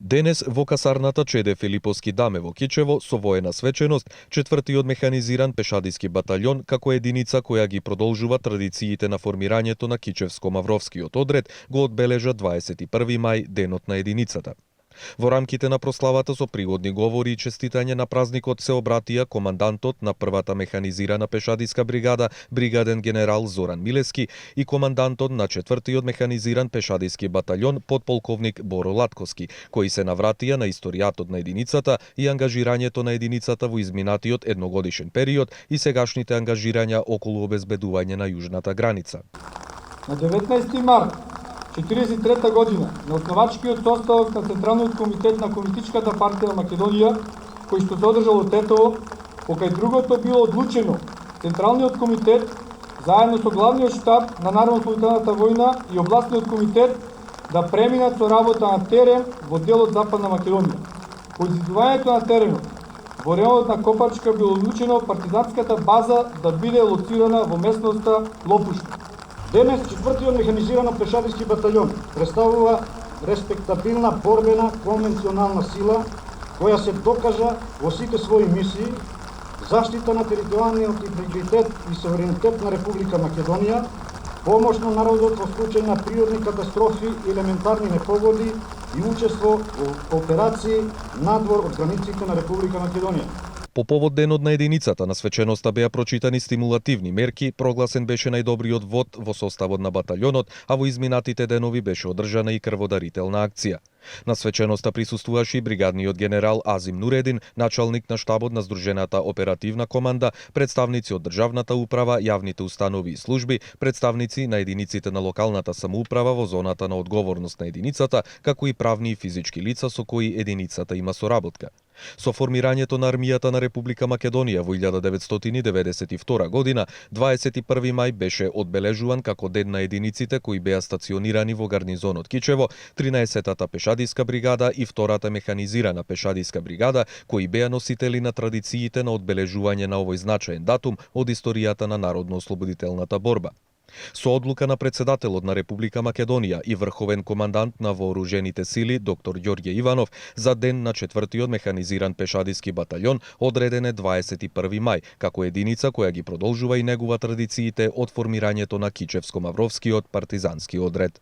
Денес во касарната Чеде Филиповски даме во Кичево со воена свеченост, 4-тиот механизиран пешадиски батальон како единица која ги продолжува традициите на формирањето на Кичевско-Мавровскиот одред го одбележа 21 мај денот на единицата. Во рамките на прославата со пригодни говори и честитање на празникот се обратија командантот на првата механизирана пешадиска бригада, бригаден генерал Зоран Милески, и командантот на 4-тиот механизиран пешадиски батальон, подполковник Боро Латковски, кои се навратија на историјатот на единицата и ангажирањето на единицата во изминатиот едногодишен период и сегашните ангажирања околу обезбедување на јужната граница. На 19 март 1943 година, на основачкиот составок на Централниот комитет на Комунистичката партија на Македонија, кој што се одржал во Тетово, покај другото било одлучено Централниот комитет, заедно со главниот штаб на Народно-ослободителната војна и областниот комитет да преминат со работа на терен во делот Западна Македонија. По изидувањето на теренот, во районот на Копачка било одлучено партизанската база да биде лоцирана во местноста Лопушта. Денес 4-тиот механизирано пешадиски батальон представува респектабилна борбена конвенционална сила која се докажа во сите своји мисии, заштита на територијалниот интегритет и суверенитет на Република Македонија, помош на народот во случај на природни катастрофи и елементарни непогоди и учество во операции надвор од границите на Република Македонија. По повод денот на единицата на свеченоста беа прочитани стимулативни мерки, прогласен беше најдобриот вод во составот на батальонот, а во изминатите денови беше одржана и крводарителна акција. На свеченоста присуствуваше и бригадниот генерал Азим Нуредин, началник на штабот на Здружената оперативна команда, представници од државната управа, јавните установи и служби, представници на единиците на локалната самоуправа во зоната на одговорност на единицата, како и правни и физички лица со кои единицата има соработка. Со формирањето на армијата на Република Македонија во 1992 година, 21 мај беше одбележуван како ден на единиците кои беа стационирани во гарнизонот Кичево, 13-тата пешадиска бригада и 2-та механизирана пешадиска бригада, кои беа носители на традициите на одбележување на овој значаен датум од историјата на народно-ослободителната борба. Со одлука на председателот на Република Македонија и врховен командант на вооружените сили доктор Ѓорѓе Иванов, за ден на 4-тиот механизиран пешадиски батальон одреден е 21 мај, како единица која ги продолжува и негува традициите од формирањето на Кичевско-Мавровскиот партизански одред.